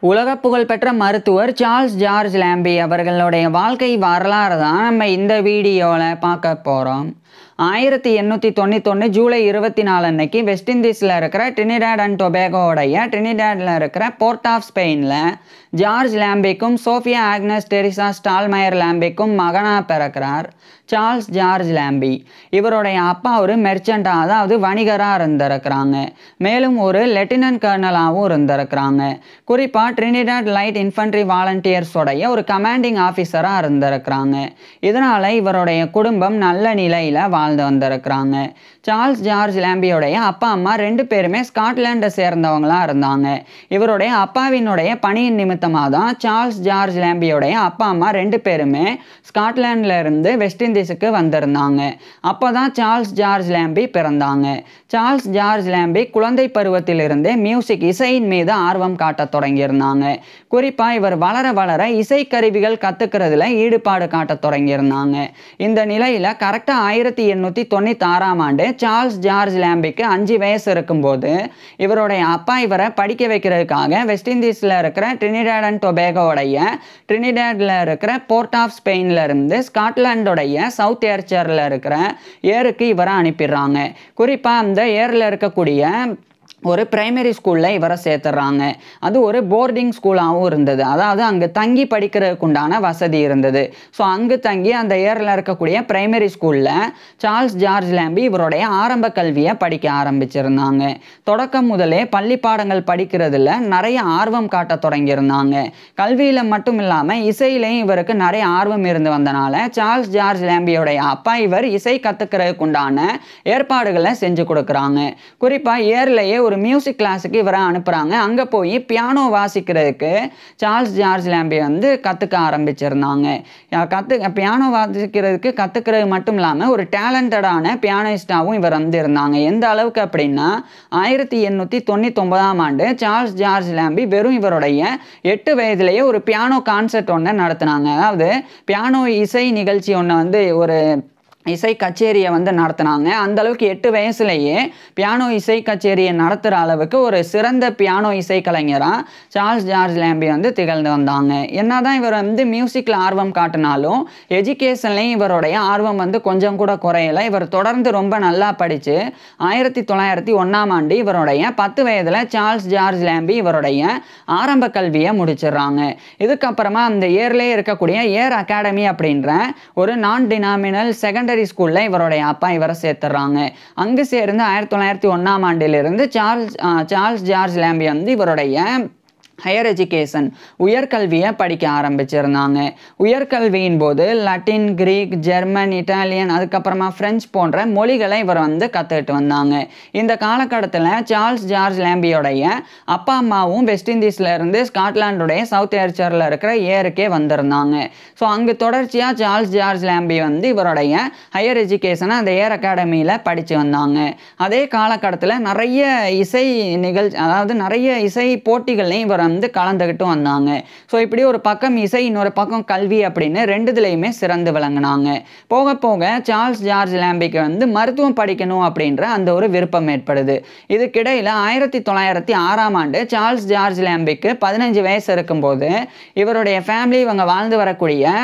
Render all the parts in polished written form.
உலக புகழ்பெற்ற மருத்துவர் சார்ல்ஸ் ஜார்ஜ் லாம்பி அவர்களுடைய வாழ்க்கை வரலாறு தான் நம்ம இந்த வீடியோவில் பார்க்க போகிறோம். 1891 ஜூலை 24 அன்னைக்கு வெஸ்ட் இண்டீஸில் இருக்கிற ட்ரினிடாட் அண்ட் டொபேகோடைய ட்ரினிடாடில் இருக்கிற போர்ட் ஆஃப் ஸ்பெயினில் ஜார்ஜ் லாம்பிக்கும் சோஃபியா ஆக்னஸ் டெரிசா ஸ்டால்மயர் லாம்பிக்கும் மகனாக பிறக்கிறார் சார்ல்ஸ் ஜார்ஜ் லாம்பி. இவருடைய அப்பா ஒரு மெர்ச்சண்டாக, அதாவது வணிகராக இருந்திருக்கிறாங்க. மேலும் ஒரு லெப்டினன்ட் கர்னலாகவும் இருந்திருக்கிறாங்க. குறிப்பாக ட்ரினிடாட் லைட் இன்ஃபன்ட்ரி வாலண்டியர்ஸோடைய ஒரு கமாண்டிங் ஆஃபீஸராக இருந்திருக்கிறாங்க. இதனால் இவருடைய குடும்பம் நல்ல நிலையில் வாழ்ந்து வந்திருக்கிறாங்க. சார்ல்ஸ் ஜார்ஜ் லாம்பியோடைய அப்பா அம்மா 2 பேருமே ஸ்காட்லாண்டை சேர்ந்தவங்களாக இருந்தாங்க. இவருடைய அப்பாவினுடைய பணியின் நிமித்தமாக தான் சார்ல்ஸ் ஜார்ஜ் லாம்பியோடைய அப்பா அம்மா 2 பேருமே ஸ்காட்லாண்டில் இருந்து வெஸ்ட் இண்டீஸுக்கு வந்திருந்தாங்க. அப்போ தான் சார்ல்ஸ் ஜார்ஜ் லாம்பி பிறந்தாங்க. சார்ல்ஸ் ஜார்ஜ் லாம்பி குழந்தை பருவத்திலிருந்தே மியூசிக், இசையின் மீது ஆர்வம் காட்ட தொடங்கியிருந்தாங்க. குறிப்பாக இவர் வளர வளர இசைக்கருவிகள் கற்றுக்கிறதுல ஈடுபாடு காட்ட தொடங்கியிருந்தாங்க. இந்த நிலையில் கரெக்டாக 1896ஆம் ஆண்டு சார்ல்ஸ் ஜார்ஜ் லாம்பிக்கு 5 வயசு இருக்கும்போது இவருடைய அப்பா இவரை படிக்க வைக்கிறதுக்காக வெஸ்ட் இண்டீஸில் இருக்கிற ட்ரினிடாட் அண்ட் டொபேகோடைய ட்ரினிடாடில் இருக்கிற போர்ட் ஆஃப் ஸ்பெயினில் இருந்து ஸ்காட்லாண்டோடைய சவுத் ஏர்ச்சரில் இருக்கிற ஏருக்கு இவரை அனுப்பிடுறாங்க. குறிப்பாக அந்த ஏரில் இருக்கக்கூடிய ஒரு பிரைமரி ஸ்கூலில் இவரை சேர்த்துறாங்க. அது ஒரு போர்டிங் ஸ்கூலாகவும் இருந்தது. அதாவது அங்கே தங்கி படிக்கிறதுக்கு உண்டான வசதி இருந்தது. ஸோ அங்கு தங்கி அந்த ஏரில் இருக்கக்கூடிய பிரைமரி ஸ்கூலில் சார்ல்ஸ் ஜார்ஜ் லாம்பி இவருடைய ஆரம்ப கல்வியை படிக்க ஆரம்பிச்சிருந்தாங்க. தொடக்கம் முதலே பள்ளி பாடங்கள் படிக்கிறதுல நிறைய ஆர்வம் காட்ட தொடங்கியிருந்தாங்க. கல்வியில் மட்டும் இல்லாமல் இசையிலையும் இவருக்கு நிறைய ஆர்வம் இருந்து வந்தனால சார்ல்ஸ் ஜார்ஜ் லாம்பியோடைய அப்பா இவர் இசை கற்றுக்கிறதுக்கு உண்டான ஏற்பாடுகளை செஞ்சு கொடுக்குறாங்க. குறிப்பாக ஏர்லேயே ஒரு மியூசிக் கிளாஸுக்கு இவரை அனுப்புகிறாங்க. அங்கே போய் பியானோ வாசிக்கிறதுக்கு சார்ல்ஸ் ஜார்ஜ் லாம்பி கற்றுக்க ஆரம்பிச்சிருந்தாங்க. பியானோ வாசிக்கிறதுக்கு கற்றுக்கிறது மட்டும் இல்லாமல் ஒரு டேலண்டடான பியானிஸ்டாகவும் இவர் இருந்தாங்க. எந்த அளவுக்கு அப்படின்னா 1899ஆம் ஆண்டு சார்ல்ஸ் ஜார்ஜ் லாம்பி வெறும் இவருடைய 8 வயதிலேயே ஒரு பியானோ கான்சர்ட் ஒன்று நடத்தினாங்க. அதாவது பியானோ இசை நிகழ்ச்சி ஒன்று ஒரு இசை கச்சேரியை நடத்தினாங்க. அந்த அளவுக்கு 8 வயசுலேயே பியானோ இசை கச்சேரியை நடத்துகிற அளவுக்கு ஒரு சிறந்த பியானோ இசை கலைஞராக சார்ல்ஸ் ஜார்ஜ் லாம்பி திகழ்ந்து வந்தாங்க. என்னதான் இவர் மியூசிக்கில் ஆர்வம் காட்டினாலும் எஜுகேஷன்லேயும் இவருடைய ஆர்வம் கொஞ்சம் கூட குறையலை. இவர் தொடர்ந்து ரொம்ப நல்லா படித்து 1901ஆம் ஆண்டு இவருடைய 10 வயதில் சார்ல்ஸ் ஜார்ஜ் லாம்பி இவருடைய ஆரம்ப கல்வியை முடிச்சிடுறாங்க. இதுக்கப்புறமா அந்த ஏர்லேயே இருக்கக்கூடிய ஏர் அகாடமி அப்படின்ற ஒரு நான் டினாமினல் செகண்டரி ஸ்கூல்ல இவருடைய அப்பா இவரை சேர்த்துறாங்க. அங்கு சேர்ந்து 1901ஆம் ஆண்டிலிருந்து சார்ல்ஸ் ஜார்ஜ் லாம்பி இவருடைய ஹையர் எஜுகேஷன் உயர்கல்வியை படிக்க ஆரம்பிச்சிருந்தாங்க. உயர்கல்வியின் போது லட்டின், கிரீக், ஜெர்மன், இட்டாலியன், அதுக்கப்புறமா பிரெஞ்சு போன்ற மொழிகளை இவர் கற்றுக்கிட்டு வந்தாங்க. இந்த காலகட்டத்தில் சார்ல்ஸ் ஜார்ஜ் லாம்பியோடைய அப்பா அம்மாவும் வெஸ்ட் இண்டீஸில் இருந்து ஸ்காட்லாண்டுடைய சவுத் ஏர்ச்சரில் இருக்கிற ஏருக்கே வந்திருந்தாங்க. ஸோ அங்கு தொடர்ச்சியாக சார்ல்ஸ் ஜார்ஜ் லாம்பி இவருடைய ஹையர் எஜுகேஷனை அந்த ஏர் அகாடமியில் படித்து வந்தாங்க. அதே காலகட்டத்தில் நிறைய இசை நிகழ்ச்சி, அதாவது நிறைய இசை போட்டிகள்லையும் இவர் கலந்துகிட்டு வந்தாங்க. ஸோ இப்படி ஒரு பக்கம் இசை, இன்னொரு பக்கம் கல்வி அப்படின்னு 2துலையுமே சிறந்து விளங்கினாங்க. போக போக சார்ல்ஸ் ஜார்ஜ் லாம்பிக்கு மருத்துவம் படிக்கணும் அப்படின்ற அந்த ஒரு விருப்பம் ஏற்படுது. இதுக்கிடையில் 1906ஆம் ஆண்டு சார்ல்ஸ் ஜார்ஜ் லாம்பிக்கு 15 வயசு இருக்கும்போது இவருடைய ஃபேமிலி வாழ்ந்து வரக்கூடிய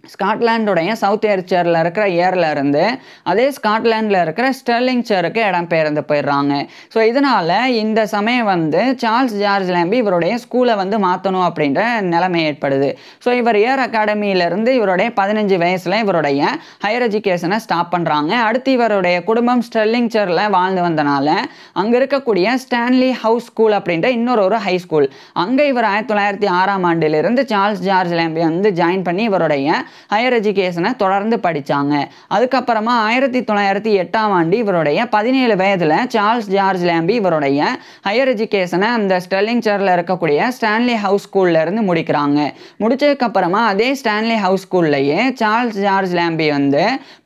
ஸ்காட்லாண்டுடைய சவுத் ஏர்ச்சரில் இருக்கிற ஏரில் இருந்து அதே ஸ்காட்லாண்டில் இருக்கிற ஸ்டெர்லிங்ஷருக்கு இடம்பெயர்ந்து போயிடுறாங்க. ஸோ இதனால் இந்த சமயம் சார்ல்ஸ் ஜார்ஜ் லாம்பி இவருடைய ஸ்கூலை மாற்றணும் அப்படின்ற நிலைமை ஏற்படுது. ஸோ இவர் ஏர் அகாடமியிலிருந்து இவருடைய 15 வயசில் இவருடைய ஹையர் எஜுகேஷனை ஸ்டாப் பண்ணுறாங்க. அடுத்து இவருடைய குடும்பம் ஸ்டெர்லிங்ஷரில் வாழ்ந்து வந்தனால அங்கே இருக்கக்கூடிய ஸ்டான்லி ஹவுஸ் ஸ்கூல் அப்படின்ற இன்னொரு ஹை ஸ்கூல், அங்கே இவர் 1906ஆம் ஆண்டிலிருந்து சார்ல்ஸ் ஜார்ஜ் லாம்பி ஜாயின் பண்ணி இவருடைய ஹையர் எஜுகேஷனை தொடர்ந்து படித்தாங்க. அதுக்கப்புறமா 1908ஆம் ஆண்டு இவருடைய 17 வயதில் சார்ல்ஸ் ஜார்ஜ் லாம்பி இவருடைய ஹையர் எஜுகேஷனை அந்த ஸ்டெர்லிங்ஷரில் இருக்கக்கூடிய ஸ்டான்லி ஹவுஸ் ஸ்கூல்ல இருந்து முடிக்கிறாங்க. முடிச்சதுக்கப்புறமா அதே ஸ்டான்லி ஹவுஸ் ஸ்கூல்லையே Charles George Lambie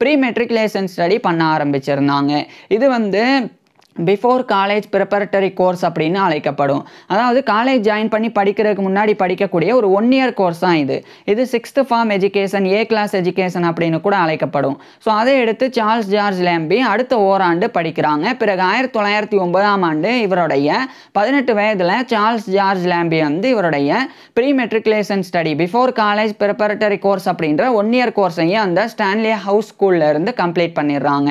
pre matriculation study பண்ண ஆரம்பிச்சிருந்தாங்க. இது பிஃபோர் காலேஜ் ப்ரிப்பரட்டரி கோர்ஸ் அப்படின்னு அழைக்கப்படும். அதாவது காலேஜ் ஜாயின் பண்ணி படிக்கிறதுக்கு முன்னாடி படிக்கக்கூடிய ஒரு 1 இயர் கோர்ஸ் தான் இது. இது 6th form education, A class education அப்படின்னு கூட அழைக்கப்படும். ஸோ அதை எடுத்து சார்ல்ஸ் ஜார்ஜ் லேம்பி அடுத்த ஓராண்டு படிக்கிறாங்க. பிறகு 1909ஆம் ஆண்டு இவருடைய 18 வயதில் சார்ல்ஸ் ஜார்ஜ் லேம்பி வந்து இவருடைய pre matriculation study before college preparatory course அப்படின்ற 1 இயர் கோர்ஸையும் அந்த ஸ்டான்லி ஹவுஸ் ஸ்கூல்ல இருந்து கம்ப்ளீட் பண்ணிடுறாங்க.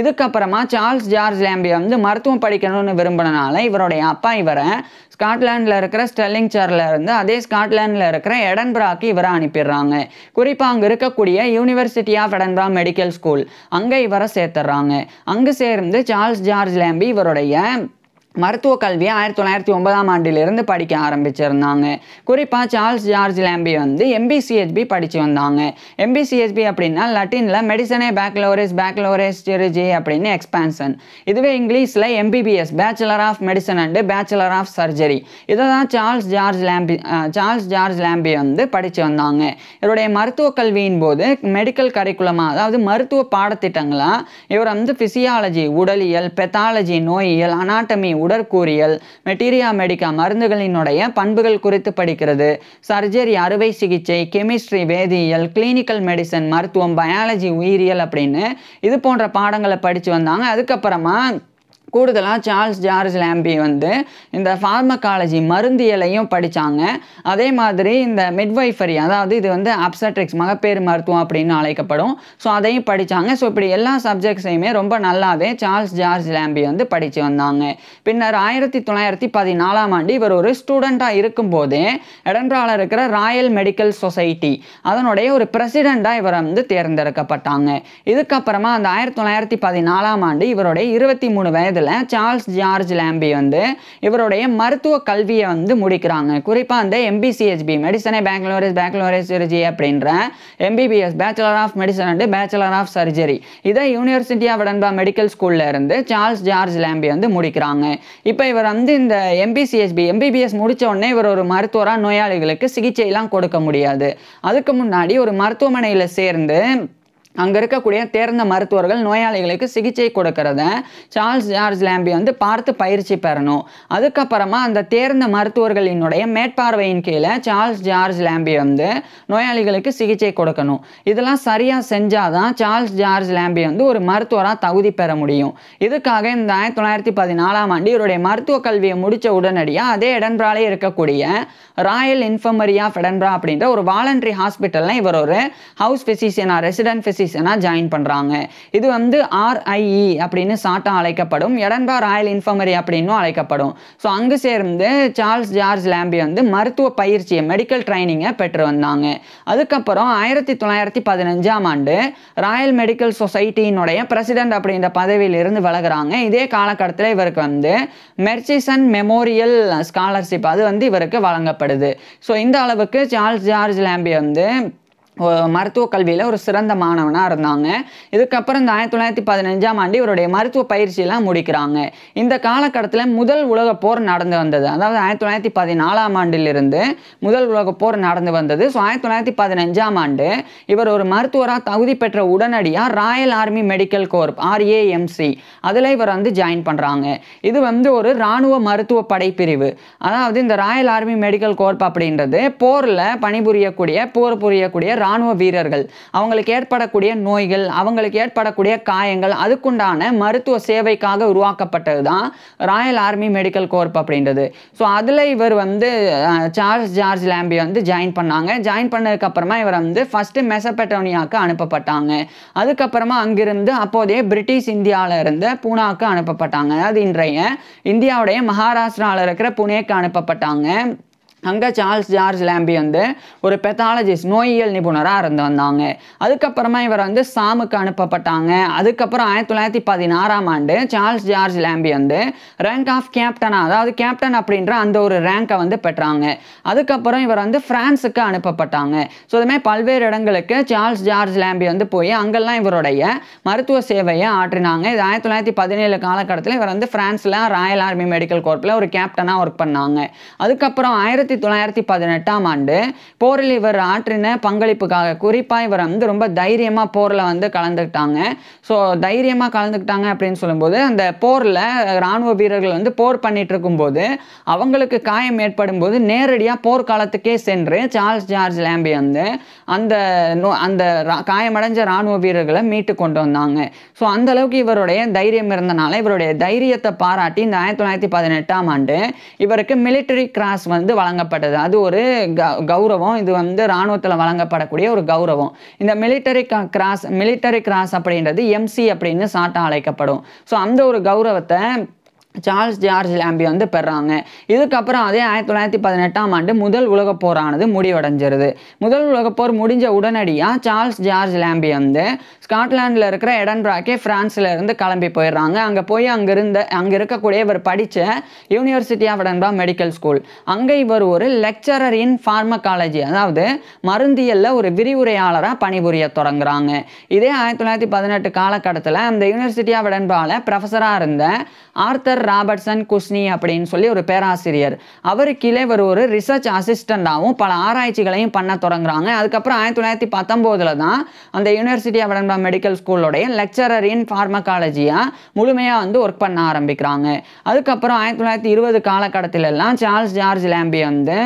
இதுக்கப்புறமா சார்ல்ஸ் ஜார்ஜ் லேம்பி வந்து மருத்துவம் படிக்கணும்னு விரும்பினால இவருடைய அப்பா இவரை ஸ்காட்லாண்டில் இருக்கிற ஸ்டெர்லிங்ஷையரில் இருந்து அதே ஸ்காட்லாண்டில் இருக்கிற எடன்பராக்கு இவரை அனுப்பிடுறாங்க. குறிப்பாக அங்கே இருக்கக்கூடிய University of Edinburgh medical school அங்கே இவரை சேர்த்துடுறாங்க. அங்கே சேர்ந்து சார்ல்ஸ் ஜார்ஜ் லேம்பி இவருடைய மருத்துவ கல்வியை 1909ஆம் ஆண்டிலிருந்து படிக்க ஆரம்பிச்சிருந்தாங்க. குறிப்பாக சார்ல்ஸ் ஜார்ஜ் லேம்பி வந்து MBCHB படித்து வந்தாங்க. MBCHB அப்படின்னா லட்டினில் மெடிசனே பேக்லோரேஸ் சிரிஜி அப்படின்னு எக்ஸ்பான்ஷன். இதுவே இங்கிலீஷில் MBBS bachelor of medicine and bachelor of surgery. இதை தான் சார்ல்ஸ் ஜார்ஜ் லேம்பி வந்து படித்து வந்தாங்க. இவருடைய மருத்துவ கல்வியின் போது மெடிக்கல் கரிக்குலமாக, அதாவது மருத்துவ பாடத்திட்டங்களாக இவர் வந்து ஃபிசியாலஜி உடலியல், பெத்தாலஜி நோயியல், அனாட்டமி உடற்கூறியல், மெட்டீரியா மெடிக்கா மருந்துகளினுடைய பண்புகள் குறித்து படிக்கிறது, சர்ஜரி அறுவை சிகிச்சை, கெமிஸ்ட்ரி வேதியியல், கிளினிக்கல் மெடிசன் மருத்துவம், பயாலஜி உயிரியல் அப்படின்னு இது போன்ற பாடங்களை படித்து வந்தாங்க. அதுக்கப்புறமா கூடுதலாக சார்ல்ஸ் ஜார்ஜ் லேம்பி வந்து இந்த ஃபார்மகாலஜி மருந்தியலையும் படித்தாங்க. அதே மாதிரி இந்த மிட்வைஃபரி, அதாவது இது வந்து அப்சட்ரிக்ஸ் மகப்பேறு மருத்துவம் அப்படின்னு அழைக்கப்படும். ஸோ அதையும் படித்தாங்க. ஸோ இப்படி எல்லா சப்ஜெக்ட்ஸையுமே ரொம்ப நல்லாவே சார்ல்ஸ் ஜார்ஜ் லேம்பி வந்து படித்து வந்தாங்க. பின்னர் 1914ஆம் ஆண்டு இவர் ஒரு ஸ்டூடெண்ட்டாக இருக்கும்போதே எடன்பராவில் இருக்கிற ராயல் மெடிக்கல் சொசைட்டி அதனுடைய ஒரு பிரசிடெண்ட்டாக இவர் வந்து தேர்ந்தெடுக்கப்பட்டாங்க. இதுக்கப்புறமா அந்த 1914ஆம் ஆண்டு இவருடைய 23 வயது சார்ல்ஸ் ஜார்ஜ் லேம்பி வந்து இவருடைய மருத்துவ கல்வியை வந்து முடிக்கிறாங்க. குறிப்பாக அந்த MBCHB மெடிசனே பேக்லோரேஸ் சிரிஜி அப்படின்ற MBBS bachelor of medicine and bachelor of surgery இதை யூனிவர்சிட்டி ஆஃப் எடன்பரா மெடிக்கல் ஸ்கூல்ல இருந்து சார்ல்ஸ் ஜார்ஜ் லேம்பி வந்து முடிக்கிறாங்க. இப்போ இவர் வந்து இந்த MBBS முடிச்ச உடனே இவர் ஒரு மருத்துவராக நோயாளிகளுக்கு சிகிச்சையெல்லாம் கொடுக்க முடியாது. அதுக்கு முன்னாடி ஒரு மருத்துவமனையில் சேர்ந்து அங்கே இருக்கக்கூடிய தேர்ந்த மருத்துவர்கள் நோயாளிகளுக்கு சிகிச்சை கொடுக்கறத சார்ல்ஸ் ஜார்ஜ் லேம்பி வந்து பார்த்து பயிற்சி பெறணும். அதுக்கப்புறமா அந்த தேர்ந்த மருத்துவர்களினுடைய மேற்பார்வையின் கீழே சார்ல்ஸ் ஜார்ஜ் லேம்பி வந்து நோயாளிகளுக்கு சிகிச்சை கொடுக்கணும். இதெல்லாம் சரியாக செஞ்சாதான் சார்ல்ஸ் ஜார்ஜ் லேம்பி வந்து ஒரு மருத்துவராக தகுதி பெற முடியும். இதுக்காக இந்த 1914ஆம் ஆண்டு இவருடைய மருத்துவ கல்வியை முடித்த உடனடியாக அதே எடன்பராலே இருக்கக்கூடிய ராயல் இன்ஃபர்மரி ஆஃப் எடன்பரா அப்படின்ற ஒரு வாலண்டரி ஹாஸ்பிட்டலில் இவர் ஒரு ஹவுஸ் ஃபிசிஷியனாக ரெசிடென்ட் ஃபிசிஷியனாக ஜாயின் பண்ணுறாங்க. இது வந்து RIE அப்படின்னு ஷார்ட்டாக அழைக்கப்படும். எடன்பரா ராயல் இன்ஃபர்மரி அப்படின்னும் அழைக்கப்படும். ஸோ அங்கு சேர்ந்து சார்ல்ஸ் ஜார்ஜ் லேம்பி வந்து மருத்துவ பயிற்சியை மெடிக்கல் ட்ரைனிங்கை பெற்று வந்தாங்க. அதுக்கப்புறம் 1915ஆம் ஆண்டு ராயல் மெடிக்கல் சொசைட்டியினுடைய பிரசிடென்ட் அப்படின்ற பதவியில் இருந்து விலகுறாங்க. இதே காலகட்டத்தில் இவருக்கு வந்து மெர்சிசன் மெமோரியல் ஸ்காலர்ஷிப் அது வந்து இவருக்கு வழங்கப்படுது. ஸோ இந்த அளவுக்கு சார்ல்ஸ் ஜார்ஜ் லேம்பி வந்து மருத்துவ கல்வியில் ஒரு சிறந்த மாணவனாக இருந்தாங்க. இதுக்கப்புறம் இந்த 1915ஆம் ஆண்டு இவருடைய மருத்துவ பயிற்சியெல்லாம் முடிக்கிறாங்க. இந்த காலகட்டத்தில் முதல் உலகப் போர் நடந்து வந்தது. அதாவது 1914ஆம் ஆண்டிலிருந்து முதல் உலகப் போர் நடந்து வந்தது. ஸோ 1915ஆம் ஆண்டு இவர் ஒரு மருத்துவராக தகுதி பெற்ற உடனடியாக Royal army medical corp RAMC அதில் இவர் வந்து ஜாயின் பண்ணுறாங்க. இது வந்து ஒரு இராணுவ மருத்துவ படைப்பிரிவு. அதாவது இந்த ராயல் ஆர்மி மெடிக்கல் கோர்ப் அப்படின்றது போரில் போர் புரியக்கூடிய இராணுவ வீரர்கள் அவங்களுக்கு ஏற்படக்கூடிய நோய்கள், அவங்களுக்கு ஏற்படக்கூடிய காயங்கள், அதுக்குண்டான மருத்துவ சேவைக்காக உருவாக்கப்பட்டது தான் ராயல் ஆர்மி மெடிக்கல் கோர்ப் அப்படின்றது. ஸோ அதில் இவர் வந்து சார்ல்ஸ் ஜார்ஜ் லேம்பி வந்து ஜாயின் பண்ணாங்க. ஜாயின் பண்ணதுக்கப்புறமா இவர் வந்து ஃபஸ்ட்டு மெசபடோனியாவுக்கு அனுப்பப்பட்டாங்க. அதுக்கப்புறமா அங்கிருந்து அப்போதைய பிரிட்டிஷ் இந்தியாவில் இருந்து பூனாவுக்கு அனுப்பப்பட்டாங்க. அதாவது இன்றைய இந்தியாவுடைய மகாராஷ்டிராவில் இருக்கிற புனேக்கு அனுப்பப்பட்டாங்க. அங்கே சார்ல்ஸ் ஜார்ஜ் லேம்பி வந்து ஒரு பெத்தாலஜிஸ்ட் நோயியல் நிபுணராக இருந்து வந்தாங்க. அதுக்கப்புறமா இவர் வந்து சாமுக்கு அனுப்பப்பட்டாங்க. அதுக்கப்புறம் 1916ஆம் ஆண்டு சார்ல்ஸ் ஜார்ஜ் லேம்பி வந்து ரேங்க் ஆஃப் கேப்டனா, அதாவது கேப்டன் அப்படின்ற அந்த ஒரு ரேங்கை வந்து பெற்றாங்க. அதுக்கப்புறம் இவர் வந்து பிரான்ஸுக்கு அனுப்பப்பட்டாங்க. ஸோ இதுமாதிரி பல்வேறு இடங்களுக்கு சார்ல்ஸ் ஜார்ஜ் லேம்பி வந்து போய் அங்கெல்லாம் இவருடைய மருத்துவ சேவையை ஆற்றினாங்க. இது 1917 காலகட்டத்தில் இவர் வந்து பிரான்ஸில் ராயல் ஆர்மி மெடிக்கல் கோர்ப்பில் ஒரு கேப்டனாக ஒர்க் பண்ணாங்க. அதுக்கப்புறம் 1918ஆம் ஆண்டு போரில் இவர் ஆற்றின பங்களிப்புக்காக குறிப்பாக இவர் வந்து ரொம்ப தைரியமாக போரில் வந்து கலந்துக்கிட்டாங்க. ஸோ தைரியமாக கலந்துக்கிட்டாங்க அப்படின்னு சொல்லும்போது அந்த போரில் இராணுவ வீரர்கள் வந்து போர் பண்ணிட்டு இருக்கும்போது அவங்களுக்கு காயம் ஏற்படும் போது நேரடியாக போர்க்காலத்துக்கே சென்று சார்ல்ஸ் ஜார்ஜ் லாம்பே வந்து அந்த அந்த காயமடைஞ்ச இராணுவ வீரர்களை மீட்டு கொண்டு வந்தாங்க. ஸோ அந்த அளவுக்கு இவருடைய தைரியம் இருந்தனால இவருடைய தைரியத்தை பாராட்டி இந்த 1918ஆம் ஆண்டு இவருக்கு மிலிட்டரி கிராஸ் வந்து வழங்கப்பட்டது. அது ஒரு கௌரவம். இது வந்து இராணுவத்தில் வழங்கப்படக்கூடிய ஒரு கௌரவம். இந்த மிலிட்டரி கிராஸ் அப்படின்றது எம்சி அப்படின்னு சாட்டா அழைக்கப்படும். ஸோ அந்த ஒரு கௌரவத்தை சார்ல்ஸ் ஜார்ஜ் லாம்பே வந்து பெறாங்க. இதுக்கப்புறம் அதே 1918ஆம் ஆண்டு முதல் உலகப் போரானது முடிவடைஞ்சிருது. முதல் உலகப் போர் முடிஞ்ச உடனடியாக சார்ல்ஸ் ஜார்ஜ் லாம்பே வந்து ஸ்காட்லாண்டில் இருக்கிற எடன்பராக்கே பிரான்ஸில் இருந்து கிளம்பி போயிடுறாங்க. அங்கே போய் அங்கே இருக்கக்கூடிய இவர் படித்த University of Edinburgh medical school, அங்கே இவர் ஒரு லெக்சரர் இன் ஃபார்மகாலஜி, அதாவது மருந்தியலில் ஒரு விரிவுரையாளராக பணிபுரிய தொடங்குறாங்க. இதே 1918 காலகட்டத்தில் அந்த யூனிவர்சிட்டி ஆஃப் எடன்பராவில் ப்ரொஃபஸராக இருந்த ஆர்தர் ராபர்ட்சன் குஸ்னி அப்படின்னு சொல்லி ஒரு பேராசிரியர், அவர் கீழே இவர் ஒரு ரிசர்ச் அசிஸ்டண்டாகவும் பல ஆராய்ச்சிகளையும் பண்ண தொடங்குறாங்க. அதுக்கப்புறம் 1919 தான் அந்த யூனிவர்சிட்டி ஆஃப் எடன்பரா மெடிக்கல் ஸ்கூலோடைய லெக்சரர் இன் ஃபார்மகாலஜியாக முழுமையாக வந்து ஒர்க் பண்ண ஆரம்பிக்கிறாங்க. அதுக்கப்புறம் 1920 காலகட்டத்திலெல்லாம் சார்ல்ஸ் ஜார்ஜ் லாம்பே வந்து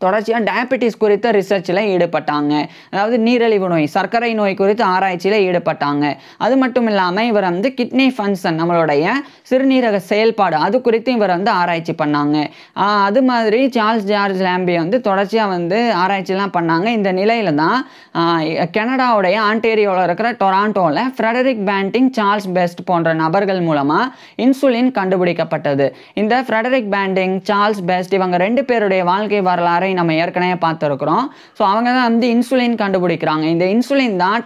தொடர்ச்சியாக டயபெட்டிஸ் குறித்த ரிசர்ச்சில் ஈடுபட்டாங்க. அதாவது நீரிழிவு நோய், சர்க்கரை நோய் குறித்த ஆராய்ச்சியில் ஈடுபட்டாங்க. அது மட்டும் இல்லாமல் இவர் வந்து கிட்னி ஃபங்க்ஷன், நம்மளுடைய சிறுநீரக செயல்பாடு, அது குறித்து இவர் வந்து ஆராய்ச்சி பண்ணாங்க. அது மாதிரி சார்ல்ஸ் ஜார்ஜ் லாம்பே வந்து தொடர்ச்சியாக வந்து ஆராய்ச்சிலாம் பண்ணாங்க. இந்த நிலையில தான் கனடாவுடைய ஆன்டேரியோவில் இருக்கிற டொராண்டோவில் ஃப்ரெடரிக் பேண்டிங், சார்ல்ஸ் பெஸ்ட் போன்ற நபர்கள் மூலமாக இன்சுலின் கண்டுபிடிக்கப்பட்டது. இந்த ஃப்ரெடரிக் பேண்டிங், சார்ல்ஸ் பெஸ்ட் இவங்க 2 பேருடைய வாழ்க்கை வரலாறை நம்ம ஏற்கனவே பார்த்துருக்குறோம். ஸோ அவங்க தான் வந்து இன்சுலின் கண்டுபிடிக்கிறாங்க. இந்த இன்சுலின் தான்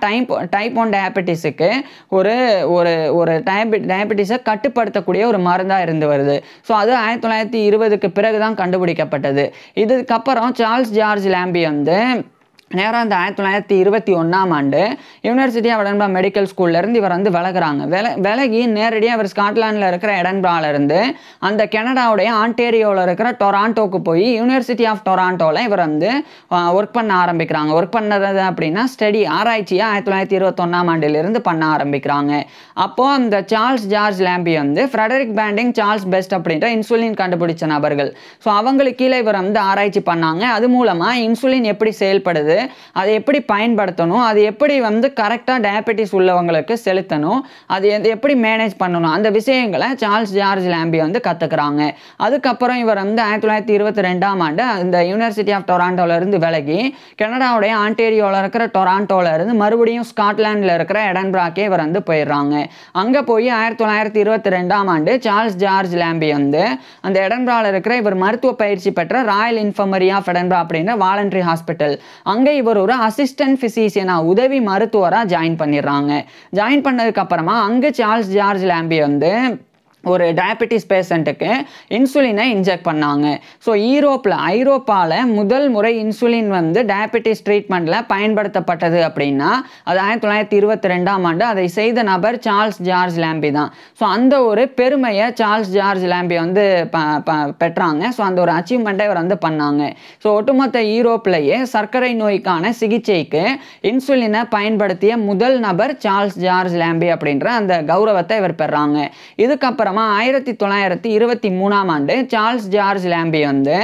டைப் 1 டயபெட்டிஸுக்கு ஒரு ஒரு ஒரு டயபெட்டிஸை கட்டுப்படுத்தக்கூடிய ஒரு மருந்தாக இருந்து வருது. ஸோ அது 1920க்கு பிறகு தான் கண்டுபிடிக்கப்பட்டது. இதுக்கப்புறம் சார்ல்ஸ் ஜார்ஜ் லாம்பே வந்து நேராக இந்த 1921ஆம் ஆண்டு யூனிவர்சிட்டி ஆஃப் எடன்பரா மெடிக்கல் ஸ்கூல்லேருந்து இவர் வந்து விலகுறாங்க. விலகி நேரடியாக இவர் ஸ்காட்லாண்டில் இருக்கிற எடன்பராலேருந்து அந்த கனடாவுடைய ஆன்டேரியோவில் இருக்கிற டொராண்டோக்கு போய் யூனிவர்சிட்டி ஆஃப் டொராண்டோவில் இவர் வந்து ஒர்க் பண்ண ஆரம்பிக்கிறாங்க. ஒர்க் பண்ணுறது அப்படின்னா ஸ்டடி, ஆராய்ச்சியாக 1921ஆம் ஆண்டிலிருந்து பண்ண ஆரம்பிக்கிறாங்க. அப்போது அந்த சார்ல்ஸ் ஜார்ஜ் லாம்பே வந்து ஃப்ரெடரிக் பேண்டிங், சார்ல்ஸ் பெஸ்ட் அப்படின்ற இன்சுலின் கண்டுபிடிச்ச நபர்கள். ஸோ அவங்களுக்கு கீழே இவர் வந்து ஆராய்ச்சி பண்ணாங்க. அது மூலமாக இன்சுலின் எப்படி செயல்படுது, அதை எப்படி பயன்படுத்தணும், அது எப்படி வந்து கரெக்டாக டயபெட்டிஸ் உள்ளவங்களுக்கு செலுத்தணும், அது எப்படி மேனேஜ் பண்ணணும், அந்த விஷயங்களை சார்ல்ஸ் ஜார்ஜ் லாம்பே வந்து கற்றுக்குறாங்க. அதுக்கப்புறம் இவர் வந்து 1922ஆம் ஆண்டு இந்த யூனிவர்சிட்டி ஆஃப் டொராண்டோலேருந்து விலகி கனடாவுடைய ஆன்டேரியோவில் இருக்கிற டொராண்டோலேருந்து மறுபடியும் ஸ்காட்லாண்டில் இருக்கிற எடன்பராக்கே இவர் வந்து போயிடுறாங்க. அங்கே போய் 1922ஆம் ஆண்டு சார்ல்ஸ் ஜார்ஜ் லாம்பே வந்து அந்த எடன்பராவில் இருக்கிற இவர் மருத்துவ பயிற்சி பெற்ற ராயல் இன்ஃபர்மரி ஆஃப் எடன்பரா அப்படின்ற வாலண்டரி ஹாஸ்பிட்டல், அங்கே இவர் ஒரு அசிஸ்டன்ட் பிசிஷியனா, உதவி மருத்துவராக ஜாயின் பண்ணிடுறாங்க. ஜாயின் பண்ணதுக்கு அப்புறமா அங்கே சார்ல்ஸ் ஜார்ஜ் லாம்பே வந்து ஒரு டயபெட்டிஸ் பேஷண்ட்டுக்கு இன்சுலினை இன்ஜெக்ட் பண்ணாங்க. ஸோ ஐரோப்பாவில் முதல் முறை இன்சுலின் வந்து டயபெட்டிஸ் ட்ரீட்மெண்ட்டில் பயன்படுத்தப்பட்டது அப்படின்னா அது 1922ஆம் ஆண்டு. அதை செய்த நபர் சார்ல்ஸ் ஜார்ஜ் லாம்பே தான். ஸோ அந்த ஒரு பெருமையை சார்ல்ஸ் ஜார்ஜ் லாம்பே வந்து பெற்றாங்க. ஸோ அந்த ஒரு அச்சீவ்மெண்ட்டை இவர் வந்து பண்ணாங்க. ஸோ ஒட்டுமொத்த யூரோப்லேயே சர்க்கரை நோய்க்கான சிகிச்சைக்கு இன்சுலினை பயன்படுத்திய முதல் நபர் சார்ல்ஸ் ஜார்ஜ் லாம்பே அப்படின்ற அந்த கௌரவத்தை இவர் பெறாங்க. இதுக்கப்புறமா 1923ஆம் ஆண்டு சார்ல்ஸ் ஜார்ஜ் லாம்பே வந்து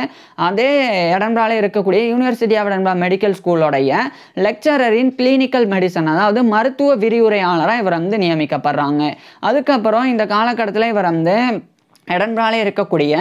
அதே எடன்பராவில் இருக்கக்கூடிய யூனிவர்சிட்டி ஆஃப் எடன்பரா மெடிக்கல் ஸ்கூலோடைய லெக்சரர் இன் கிளினிக்கல் மெடிசன், அதாவது மருத்துவ விரிவுரையாளராக இவர் வந்து நியமிக்கப்படுறாங்க. அதுக்கப்புறம் இந்த காலகட்டத்தில் இவர் வந்து எடன்பராவில் இருக்கக்கூடிய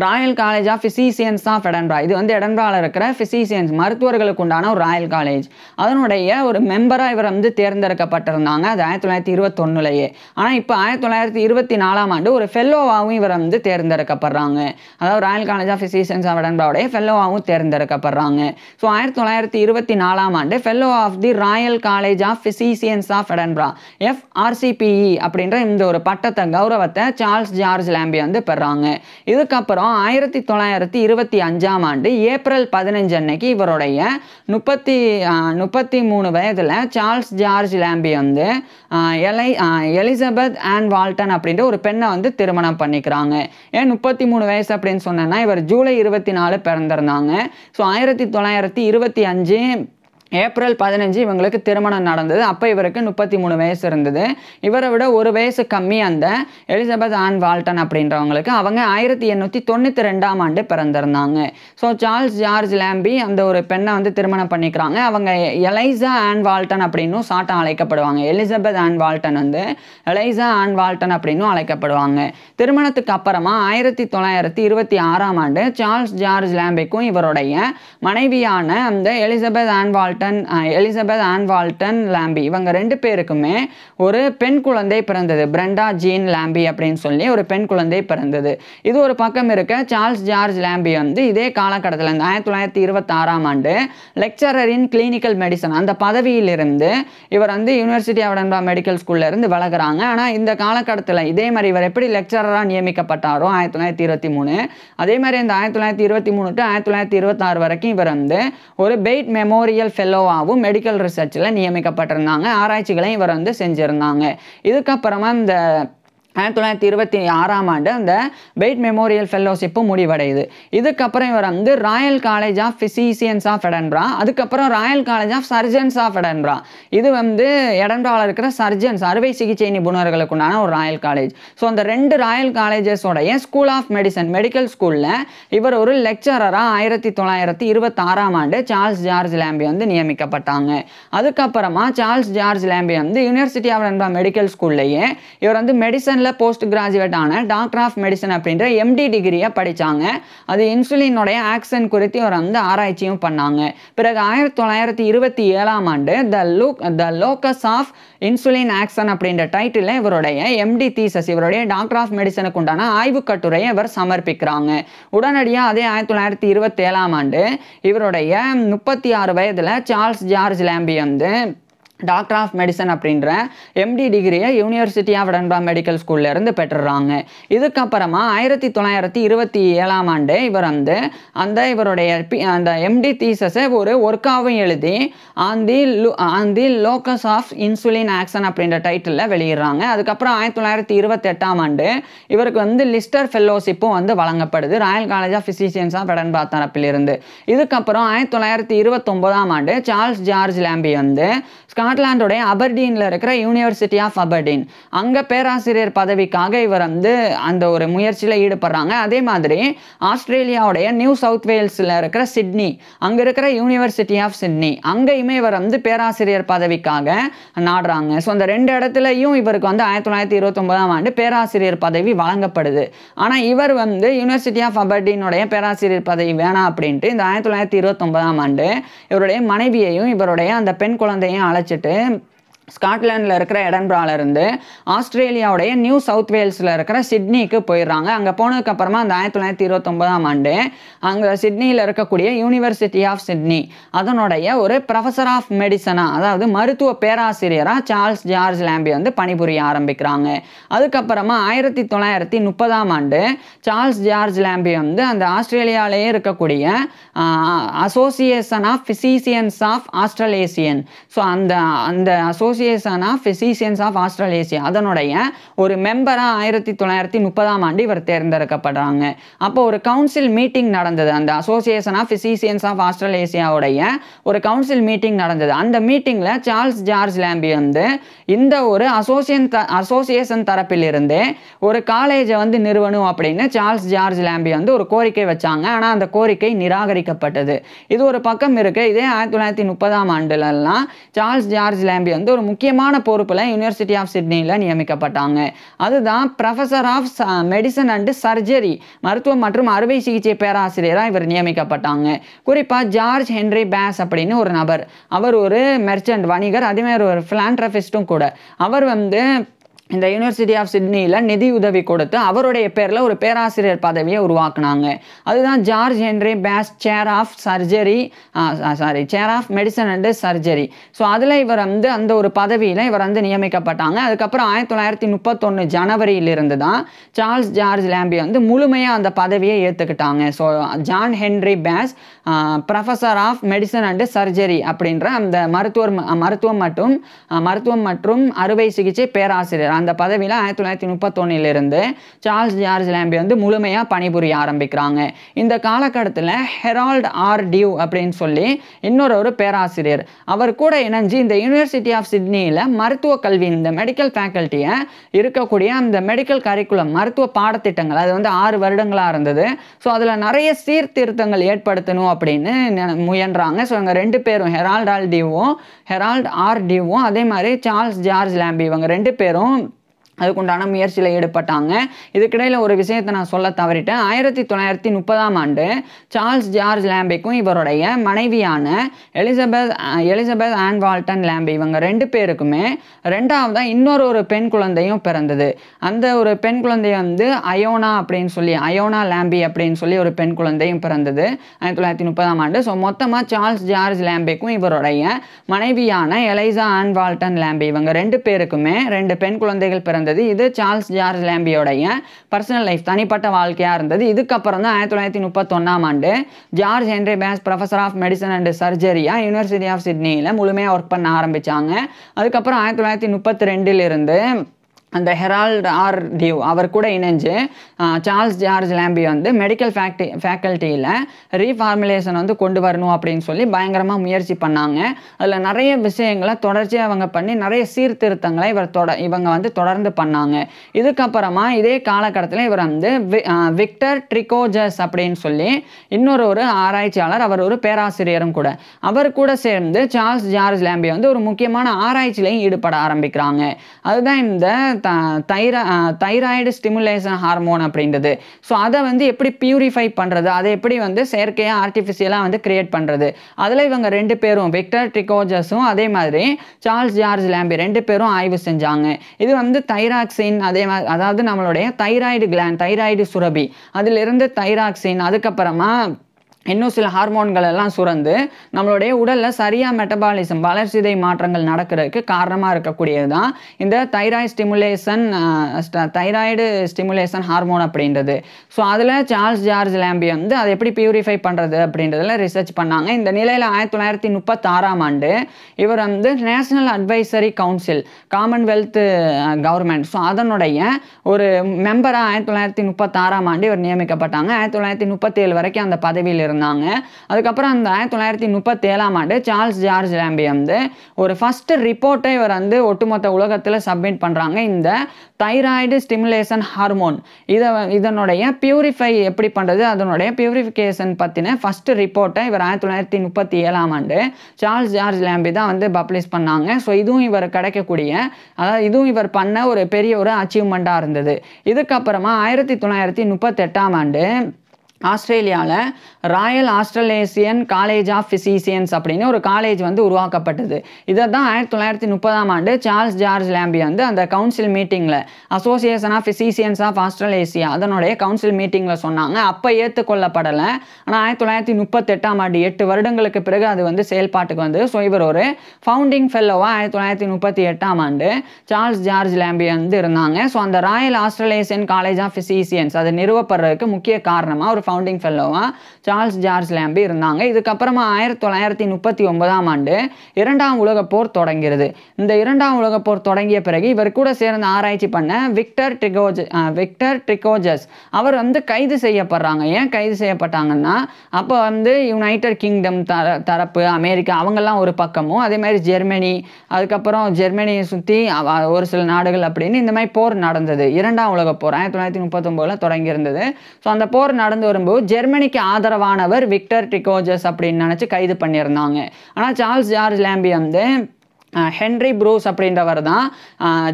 Royal College of Physicians of Edinburgh, இது வந்து எடன்பராவில் இருக்கிற ஃபிசிஷியன்ஸ் மருத்துவர்களுக்கு உண்டான ஒரு ராயல் காலேஜ், அதனுடைய ஒரு மெம்பராக இவர் வந்து தேர்ந்தெடுக்கப்பட்டிருந்தாங்க. அது 1921லேயே. ஆனால் இப்போ 1924ஆம் ஆண்டு ஒரு ஃபெல்லோவாகவும் இவர் வந்து தேர்ந்தெடுக்கப்படுறாங்க. அதாவது Royal College of Physicians of எடன்பராவுடைய ஃபெல்லோவாகவும் தேர்ந்தெடுக்கப்படுறாங்க. ஸோ 1924ஆம் ஆண்டு fellow of the Royal College of Physicians of Edinburgh, FRCPE அப்படின்ற இந்த ஒரு பட்டத்தை, கௌரவத்தை சார்ல்ஸ் ஜார்ஜ் லாம்பே வந்து பெறாங்க. இதுக்கப்புறம் 1925ஆம் ஆண்டு ஏப்ரல் 15 அன்னைக்கு இவருடைய 33 வயதுல சார்ல்ஸ் ஜார்ஜ் லாம்பி வந்து எலிசபெத் ஆன் வால்டன் அப்படின்ற ஒரு பெண்ணை வந்து திருமணம் பண்ணிக்கிறாங்க. ஏன் 33 வயசு அப்படின்னு சொன்னேன்னா இவர் ஜூலை 24 பிறந்திருந்தாங்க. ஸோ 1925 ஏப்ரல் 15 இவங்களுக்கு திருமணம் நடந்தது. அப்போ இவருக்கு 33 வயசு இருந்தது. இவரை விட ஒரு வயசு கம்மி அந்த எலிசபெத் ஆன் வால்டன் அப்படின்றவங்களுக்கு. அவங்க 1892ஆம் ஆண்டு பிறந்திருந்தாங்க. ஸோ சார்ல்ஸ் ஜார்ஜ் லாம்பி அந்த ஒரு பெண்ணை வந்து திருமணம் பண்ணிக்கிறாங்க. அவங்க எலைசா ஆன் வால்டன் அப்படின்னும் ஷார்ட்டாக அழைக்கப்படுவாங்க. எலிசபெத் ஆன் வால்டன் வந்து எலைசா ஆன் வால்டன் அப்படின்னும் அழைக்கப்படுவாங்க. திருமணத்துக்கு அப்புறமா 1926ஆம் ஆண்டு சார்ல்ஸ் ஜார்ஜ் லாம்பிக்கும் இவருடைய மனைவியான அந்த எலிசபெத் ஆன் வால்டன் லாம்பி இவங்க 2 பேருக்குமே ஒரு பெண் குழந்தை பிறந்தது. பிரெண்டா ஜீன் லாம்பி அப்படின்னு சொல்லி ஒரு பெண் குழந்தை பிறந்தது. இது ஒரு பக்கம் இருக்க, சார்ல்ஸ் ஜார்ஜ் லாம்பி வந்து இதே காலகட்டத்தில் 1926ஆம் ஆண்டு லெக்சரர் இன் கிளினிக்கல் மெடிசன் அந்த பதவியிலிருந்து இவர் வந்து யூனிவர்சிட்டி ஆஃப் எடின்பர்க் மெடிக்கல் ஸ்கூல்ல இருந்து விலகுறாங்க. ஆனால் இந்த காலகட்டத்தில் இதே மாதிரி இவர் எப்படி லெக்சரராக நியமிக்கப்பட்டாரோ 1923, அதே மாதிரி இந்த 1923 to 1926 வரைக்கும் இவர் வந்து ஒரு பெய்ட் மெமோரியல் ஃபெல்லோவாகவும் மெடிக்கல் ரிசர்ச்சில் நியமிக்கப்பட்டிருந்தாங்க. ஆராய்ச்சிகளையும் இவர் வந்து செஞ்சுருந்தாங்க. இதுக்கப்புறமா இந்த 1926ஆம் ஆண்டு அந்த பெய்ட் மெமோரியல் ஃபெல்லோஷிப்பும் முடிவடையுது. இதுக்கப்புறம் இவர் வந்து Royal College of Physicians of Edinburgh, அதுக்கப்புறம் Royal College of Surgeons of Edinburgh. இது வந்து எடன்பராவில் இருக்கிற சர்ஜன்ஸ் அறுவை சிகிச்சை நிபுணர்களுக்கு உண்டான ஒரு ராயல் காலேஜ். ஸோ அந்த 2 ராயல் காலேஜஸோடைய ஸ்கூல் ஆஃப் மெடிசன் மெடிக்கல் ஸ்கூலில் இவர் ஒரு லெக்சரராக 1926ஆம் ஆண்டு சார்ல்ஸ் ஜார்ஜ் லாம்பி வந்து நியமிக்கப்பட்டாங்க. அதுக்கப்புறமா சார்ல்ஸ் ஜார்ஜ் லாம்பி வந்து யூனிவர்சிட்டி ஆஃப் எடன்பர்க் மெடிக்கல் ஸ்கூல்லையே இவர் வந்து மெடிசன் போஸ்ட் கிராஜுவேட் ஆன டாக்டர் ஆஃப் மெடிசன் அப்படின்ற எம்டி டிகிரியை படித்தாங்க. அது இன்சுலினுடைய ஆக்ஷன் குறித்து இவர் வந்து ஆராய்ச்சியும் பண்ணாங்க. பிறகு 1927ஆம் ஆண்டு the locus of insulin action அப்படின்ற டைட்டில் இவருடைய எம்டி தீசஸ் இவருடைய டாக்டர் ஆஃப் மெடிசனுக்கு உண்டான ஆய்வு கட்டுரையை இவர் சமர்ப்பிக்கிறாங்க. உடனடியாக அதே 1927ஆம் ஆண்டு இவருடைய 36 வயதில் சார்ல்ஸ் ஜார்ஜ் லாம்பி வந்து டாக்டர் ஆஃப் மெடிசன் அப்படின்ற எம்டி டிகிரியை யூனிவர்சிட்டி ஆஃப் எடன்பர்க் மெடிக்கல் ஸ்கூல்ல இருந்து பெற்றுறாங்க. இதுக்கப்புறமா 1927ஆம் ஆண்டு இவர் வந்து இவருடைய அந்த எம்டி தீசஸை ஒரு ஒர்க்காகவும் எழுதி on the locus of insulin action அப்படின்ற டைட்டிலில் வெளியிடுறாங்க. அதுக்கப்புறம் 1928ஆம் ஆண்டு இவருக்கு வந்து லிஸ்டர் ஃபெல்லோஷிப்பும் வந்து வழங்கப்படுது Royal College of Physicians of Edinburgh தரப்பிலிருந்து. இதுக்கப்புறம் 1929ஆம் ஆண்டு சார்ல்ஸ் ஜார்ஜ் லாம்பி வந்து ஸ்காட்லாண்டோடைய அபர்டீனில் இருக்கிற யூனிவர்சிட்டி ஆஃப் அபர்டீன் அங்கே பேராசிரியர் பதவிக்காக இவர் வந்து அந்த ஒரு முயற்சியில் ஈடுபடுறாங்க. அதே மாதிரி ஆஸ்திரேலியாவுடைய நியூ சவுத் வேல்ஸில் இருக்கிற சிட்னி அங்கே இருக்கிற யூனிவர்சிட்டி ஆஃப் சிட்னி அங்கேயுமே இவர் வந்து பேராசிரியர் பதவிக்காக நாடுறாங்க. ஸோ அந்த 2 இடத்துலையும் இவருக்கு வந்து 1929ஆம் ஆண்டு பேராசிரியர் பதவி வழங்கப்படுது. ஆனால் இவர் வந்து யூனிவர்சிட்டி ஆஃப் அபர்டீனுடைய பேராசிரியர் பதவி வேணாம் அப்படின்ட்டு இந்த 1929ஆம் ஆண்டு இவருடைய மனைவியையும் இவருடைய அந்த பெண் குழந்தையும் அழைச்சிட்டு ஸ்காட்லாண்டில் இருக்கிற எடன்பரால இருந்து ஆஸ்திரேலியாவுடைய நியூ சவுத் வேல்ஸில் இருக்கிற சிட்னிக்கு போயிடுறாங்க. அங்கே போனதுக்கப்புறமா அந்த 1929ஆம் ஆண்டு அங்கே சிட்னியில் இருக்கக்கூடிய யூனிவர்சிட்டி ஆஃப் சிட்னி அதனுடைய ஒரு ப்ரொஃபஸர் ஆஃப் மெடிசனாக அதாவது மருத்துவ பேராசிரியராக சார்ல்ஸ் ஜார்ஜ் லாம்பி வந்து பணிபுரிய ஆரம்பிக்கிறாங்க. அதுக்கப்புறமா 1930ஆம் ஆண்டு சார்ல்ஸ் ஜார்ஜ் லாம்பி வந்து அந்த ஆஸ்திரேலியாவிலேயே இருக்கக்கூடிய Association of Physicians of Australasian so அந்த Association of Physicians of Australasia அதனுடைய ஒரு மெம்பராக 1930ஆம் ஆண்டு இவர் தேர்ந்தெடுக்கப்படுறாங்க. அப்போ ஒரு கவுன்சில் மீட்டிங் நடந்தது. அந்த அசோசியேஷன் ஆஃப் ஃபிசிசியன்ஸ் ஆஃப் ஆஸ்திரலேசியாவுடைய ஒரு கவுன்சில் மீட்டிங் நடந்தது. அந்த மீட்டிங்கில் சார்ல்ஸ் ஜார்ஜ் லாம்பி வந்து இந்த ஒரு அசோசியேஷன் தரப்பிலிருந்து ஒரு காலேஜை வந்து நிறுவனம் அப்படின்னு சார்ல்ஸ் ஜார்ஜ் லாம்பி வந்து ஒரு கோரிக்கை வச்சாங்க. ஆனால் அந்த கோரிக்கை நிராகரிக்கப்பட்டது. இது ஒரு பக்கம் இருக்கு. இதே 1930ஆம் ஆண்டுலலாம் சார்ல்ஸ் ஜார்ஜ் லாம்பி வந்து ஒரு முக்கியமான பொறுப்பில் யூனிவர்சிட்டி ஆஃப் சிட்னியில் நியமிக்கப்பட்டாங்க. அதுதான் professor of medicine and surgery மருத்துவம் மற்றும் அறுவை சிகிச்சை பேராசிரியராக இவர் நியமிக்கப்பட்டாங்க. குறிப்பாக ஜார்ஜ் ஹென்ரி பேஸ் அப்படின்னு ஒரு நபர், அவர் ஒரு மெர்ச்சன்ட் வணிகர், அதே மாதிரி ஒரு பிலான்ட்ரபிஸ்டும் கூட. அவர் வந்து இந்த யூனிவர்சிட்டி ஆஃப் சிட்னியில் நிதி உதவி கொடுத்து அவருடைய பேரில் ஒரு பேராசிரியர் பதவியை உருவாக்குனாங்க. அதுதான் George Henry Bosch chair of surgery chair of medicine and surgery. So அதில் இவர் வந்து அந்த ஒரு பதவியில் இவர் வந்து நியமிக்கப்பட்டாங்க. அதுக்கப்புறம் 1931 ஜனவரியிலிருந்து தான் சார்ல்ஸ் ஜார்ஜ் லேம்பி வந்து முழுமையாக அந்த பதவியை ஏற்றுக்கிட்டாங்க. So John Henry Bosch professor of medicine and surgery அப்படின்ற அந்த மருத்துவம் மற்றும் அறுவை சிகிச்சை பேராசிரியர் அந்த பதவியில் 1931 சார்ல்ஸ் ஜார்ஜ் லேம்பி வந்து முழுமையாக பணிபுரிய ஆரம்பிக்கிறாங்க. இந்த காலகட்டத்தில் ஹெரால்ட் ஆர் டியூ அப்படின்னு சொல்லி இன்னொரு பேராசிரியர் அவர் கூட இணைஞ்சு இந்த யூனிவர்சிட்டி ஆஃப் சிட்னியில் மருத்துவ கல்வி இந்த மெடிக்கல் ஃபேக்கல்ட்டியை இருக்கக்கூடிய அந்த மெடிக்கல் கரிக்குலம் மருத்துவ பாடத்திட்டங்கள் அது வந்து 6 வருடங்களாக இருந்தது. ஸோ அதில் நிறைய சீர்திருத்தங்கள் ஏற்படுத்தணும் அப்படின்னு முயன்றாங்க. ஸோ இவங்க 2 பேரும் ஹெரால்ட் ஆர் டியூவும் அதே மாதிரி சார்ல்ஸ் ஜார்ஜ் லேம்பி இவங்க 2 பேரும் அதுக்குண்டான முயற்சியில் ஈடுபட்டாங்க. இதுக்கிடையில் ஒரு விஷயத்தை நான் சொல்ல தவறிட்டேன். 1930 சார்ல்ஸ் ஜார்ஜ் லேம்பிக்கும் இவருடைய மனைவியான எலிசபெத் ஆன் வால்டன் லேம்பி இவங்க 2 பேருக்குமே ரெண்டாவதாக இன்னொரு பெண் குழந்தையும் பிறந்தது. அந்த ஒரு பெண் குழந்தை வந்து அயோனா லேம்பி அப்படின்னு சொல்லி ஒரு பெண் குழந்தையும் பிறந்தது 1930. ஸோ மொத்தமாக சார்ல்ஸ் ஜார்ஜ் லேம்பிக்கும் இவருடைய மனைவியான எலிசா ஆன் வால்டன் லேம்பி இவங்க 2 பேருக்குமே 2 பெண் குழந்தைகள் பிறந்தது. இது சார்ல்ஸ் ஜார்ஜ் லேம்பியோடைய பர்சனல் லைஃப் தனிப்பட்ட வாழ்க்கையாக இருந்தது. இதுக்கப்புறம் தான் 1931 George Henry Bosch professor of medicine and சர்ஜரியா யூனிவர்சிட்டி ஆஃப் சிட்னியில் முழுமையாக ஒர்க் பண்ண ஆரம்பித்தாங்க. அதுக்கப்புறம் 1932 அந்த ஹெரால்ட் ஆர் டியூ அவர் கூட இணைஞ்சு சார்ல்ஸ் ஜார்ஜ் லேம்பி வந்து மெடிக்கல் ஃபேக்கல்ட்டியில் ரீஃபார்முலேஷன் வந்து கொண்டு வரணும் அப்படின்னு சொல்லி பயங்கரமாக முயற்சி பண்ணாங்க. அதில் நிறைய விஷயங்களை தொடர்ச்சியாக அவங்க பண்ணி நிறைய சீர்திருத்தங்களை இவங்க வந்து தொடர்ந்து பண்ணாங்க. இதுக்கப்புறமா இதே காலகட்டத்தில் இவர் வந்து விக்டர் ட்ரிகோஜஸ் அப்படின்னு சொல்லி இன்னொரு ஆராய்ச்சியாளர் அவர் ஒரு பேராசிரியரும் கூட அவர் கூட சேர்ந்து சார்ல்ஸ் ஜார்ஜ் லேம்பி வந்து ஒரு முக்கியமான ஆராய்ச்சியிலையும் ஈடுபட ஆரம்பிக்கிறாங்க. அதுதான் இந்த தைராய்டு ஸ்டிமுலேஷன் ஹார்மோன் அப்படின்றது. ஸோ அதை வந்து எப்படி பியூரிஃபை பண்ணுறது அதை எப்படி வந்து செயற்கையாக ஆர்டிஃபிஷியலாக வந்து கிரியேட் பண்ணுறது அதில் இவங்க 2 பேரும் விக்டர் ட்ரிகோஜஸும் அதே மாதிரி சார்ல்ஸ் ஜார்ஜ் லேம்பி 2 பேரும் ஆய்வு செஞ்சாங்க. இது வந்து தைராக்சின் அதே மாதிரி அதாவது நம்மளுடைய தைராய்டு சுரபி அதிலிருந்து தைராக்சின் அதுக்கப்புறமா இன்னும் சில ஹார்மோன்கள் எல்லாம் சுரந்து நம்மளுடைய உடலில் சரியாக மெட்டபாலிசம் வளர்சிதை மாற்றங்கள் நடக்கிறதுக்கு காரணமாக இருக்கக்கூடியது தான் இந்த தைராய்டு ஸ்டிமுலேஷன் ஹார்மோன் அப்படின்றது. ஸோ அதில் சார்ல்ஸ் ஜார்ஜ் லேம்பி வந்து அதை எப்படி பியூரிஃபை பண்ணுறது அப்படின்றதுல ரிசர்ச் பண்ணாங்க. இந்த நிலையில் 1936 இவர் வந்து national advisory council Commonwealth government so அதனுடைய ஒரு மெம்பராக 1936 இவர் நியமிக்கப்பட்டாங்க. 1937 வரைக்கும் அந்த பதவியில் இருந்தாங்க. அதுக்கப்புறம் அந்த 1937 சார்ல்ஸ் ஜார்ஜ் லேம்பி வந்து ஒரு ஃபர்ஸ்ட் ரிப்போர்ட்டை இவர் வந்து ஒட்டுமொத்த உலகத்தில் சப்மிட் பண்ணுறாங்க. இந்த தைராய்டு ஸ்டிமுலேஷன் ஹார்மோன் இதனுடைய பியூரிஃபை எப்படி பண்ணுறது அதனுடைய பியூரிஃபிகேஷன் பற்றின ஃபர்ஸ்ட் ரிப்போர்ட்டை இவர் 1937 சார்ல்ஸ் ஜார்ஜ் லேம்பி தான் வந்து பப்ளிஷ் பண்ணாங்க. ஸோ இதுவும் இவர் கிடைக்கக்கூடிய இதுவும் இவர் பண்ண ஒரு பெரிய அச்சீவ்மெண்ட்டாக இருந்தது. இதுக்கப்புறமா 1938 ஆஸ்திரேலியாவில் ராயல் ஆஸ்திரேலேசியன் காலேஜ் ஆஃப் ஃபிசிசியன்ஸ் அப்படின்னு ஒரு காலேஜ் வந்து உருவாக்கப்பட்டது. இதை தான் 1930 சார்ல்ஸ் ஜார்ஜ் லேம்பி வந்து அந்த கவுன்சில் மீட்டிங்கில் அசோசியேஷன் ஆஃப் ஃபிசிசியன்ஸ் ஆஃப் ஆஸ்திரேலேசியா அதனுடைய கவுன்சில் மீட்டிங்கில் சொன்னாங்க. அப்போ ஏற்றுக்கொள்ளப்படலை. ஆனால் 1938 8 வருடங்களுக்கு பிறகு அது வந்து செயல்பாட்டுக்கு வந்து ஸோ இவர் ஒரு ஃபவுண்டிங் ஃபெல்லோவாக 1938 சார்ல்ஸ் ஜார்ஜ் லேம்பி வந்து இருந்தாங்க. ஸோ அந்த ராயல் ஆஸ்திரேலேசியன் காலேஜ் ஆஃப் ஃபிசிசியன்ஸ் அது நிறுவப்படுறதுக்கு முக்கிய காரணமாக ஒரு ஃபவுண்டிங் ஃபெல்லோவா சார்ல்ஸ் ஜார்ஜ் லேம்பி இருந்தாங்க. இதுக்கப்புறமா 1939 2ஆம் உலகப் போர் தொடங்கிறது. இந்த 2ஆம் உலகப் போர் தொடங்கிய பிறகு இவர் கூட சேர்ந்து ஆராய்ச்சி பண்ண விக்டர் ட்ரிகோஜஸ் அவர் வந்து கைது செய்யப்படுறாங்க. ஏன் கைது செய்யப்பட்டாங்கன்னா அப்போ வந்து யுனைடெட் கிங்டம் தரப்பு அமெரிக்கா அவங்கெல்லாம் ஒரு பக்கமும் அதே மாதிரி ஜெர்மனி அதுக்கப்புறம் ஜெர்மனியை சுற்றி ஒரு சில நாடுகள் அப்படின்னு இந்த மாதிரி போர் நடந்தது. 2ஆம் உலகப் போர் 1939 தொடங்கியிருந்தது. ஸோ அந்த போர் நடந்து வரும்போது ஜெர்மனிக்கு ஆதரவானவர் விக்டர் ட்ரிகோஜஸ் அப்படின்னு நினச்சி கைது பண்ணியிருந்தாங்க. ஆனால் சார்ல்ஸ் ஜார்ஜ் லேம்பி வந்து ஹென்ரி ப்ரூஸ் அப்படின்றவர் தான்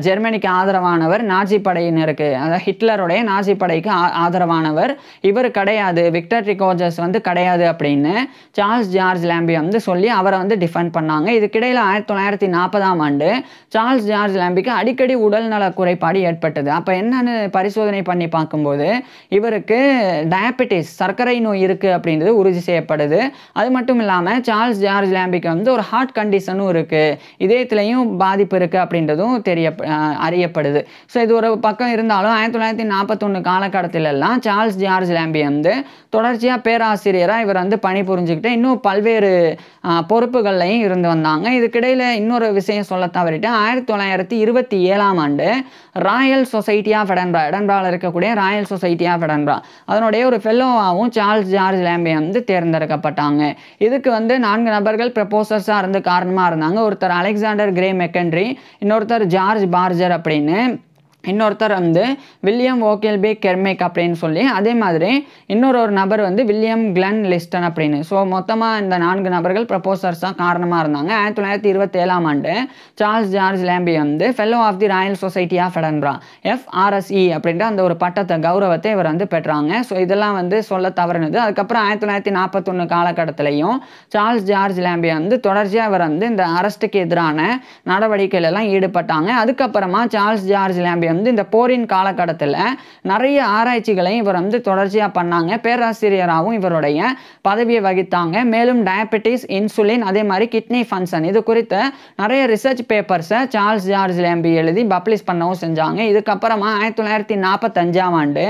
ஜெர்மனிக்கு ஆதரவானவர், நாஜி படையினருக்கு, அதாவது ஹிட்லருடைய நாஜி படைக்கு ஆதரவானவர். இவர் கிடையாது, விக்டர் ரிகோஜஸ் வந்து கிடையாது அப்படின்னு சார்ல்ஸ் ஜார்ஜ் லாம்பி வந்து சொல்லி அவரை வந்து டிஃபெண்ட் பண்ணாங்க. இதுக்கிடையில் 1940ஆம் ஆண்டு சார்ல்ஸ் ஜார்ஜ் லாம்பிக்கு அடிக்கடி உடல்நல குறைபாடு ஏற்பட்டது. அப்போ என்னன்னு பரிசோதனை பண்ணி பார்க்கும்போது இவருக்கு டயபெட்டிஸ், சர்க்கரை நோய் இருக்குது அப்படின்றது உறுதி செய்யப்படுது. அது மட்டும் இல்லாமல் சார்ல்ஸ் ஜார்ஜ் லாம்பிக்கு வந்து ஒரு ஹார்ட் கண்டிஷனும் இருக்குது, இதயத்திலையும் பாதிப்பு இருக்குது அப்படின்றதும் அறியப்படுது. ஸோ இது ஒரு பக்கம் இருந்தாலும் 1941 காலகட்டத்திலெல்லாம் சார்ல்ஸ் ஜார்ஜ் லாம்பி வந்து தொடர்ச்சியாக பேராசிரியராக இவர் வந்து பணிபுரிஞ்சுக்கிட்டு இன்னும் பல்வேறு பொறுப்புகள்லையும் இருந்து வந்தாங்க. இதுக்கிடையில் இன்னொரு விஷயம் சொல்ல தவறிட்டு 1927ஆம் ஆண்டு ராயல் சொசைட்டி ஆஃப் எடன்பரா, எடன்பராவில் இருக்கக்கூடிய ராயல் சொசைட்டி ஆஃப் எடன்பரா, அதனுடைய ஒரு ஃபெல்லோவாகவும் சார்ல்ஸ் ஜார்ஜ் லாம்பி வந்து தேர்ந்தெடுக்கப்பட்டாங்க. இதுக்கு வந்து 4 நபர்கள் ப்ரப்போசர்ஸாக இருந்து காரணமாக இருந்தாங்க. ஒருத்தர் அலெக்சாண்டர் கிரே மெக்கன்ட்ரி, இன்னொருத்தர் ஜார்ஜ் பார்ஜர் அப்படின்னு, இன்னொருத்தர் வந்து வில்லியம் ஓகேல்பே கெர்மேக் அப்படின்னு சொல்லி, அதே மாதிரி இன்னொரு நபர் வந்து வில்லியம் கிளன் லிஸ்டன் அப்படின்னு. ஸோ மொத்தமாக இந்த 4 நபர்கள் ப்ரப்போசர்ஸாக காரணமாக இருந்தாங்க. 1927ஆம் ஆண்டு சார்ல்ஸ் ஜார்ஜ் லாம்பி வந்து fellow of the Royal Society of Edinburgh, FRSE அப்படின்ற அந்த ஒரு பட்டத்தை, கௌரவத்தை இவர் வந்து பெற்றாங்க. ஸோ இதெல்லாம் வந்து சொல்ல தவறுனது. அதுக்கப்புறம் 1941 காலகட்டத்திலையும் சார்ல்ஸ் ஜார்ஜ் லாம்பி வந்து தொடர்ச்சியாக இவர் வந்து இந்த அரஸ்ட்டுக்கு எதிரான நடவடிக்கைகள் எல்லாம் ஈடுபட்டாங்க. அதுக்கப்புறமா சார்ல்ஸ் ஜார்ஜ் லாம்பி வந்து இந்த போரின் காலகட்டத்தில் நிறைய ஆராய்ச்சிகளை இவர் வந்து தொடர்ச்சியாக பண்ணாங்க. பேராசிரியராகவும் இவருடைய பதவியை வகித்தாங்க. மேலும் டயபெட்டிஸ், இன்சுலின், அதே மாதிரி கிட்னி ஃபங்க்ஷன், இது குறித்த நிறைய ரிசர்ச் பேப்பர்ஸை சார்ல்ஸ் ஜார்ஜ் லாம்பி எழுதி பப்ளிஷ் பண்ணவும் செஞ்சாங்க. இதுக்கப்புறமா 1945ஆம் ஆண்டு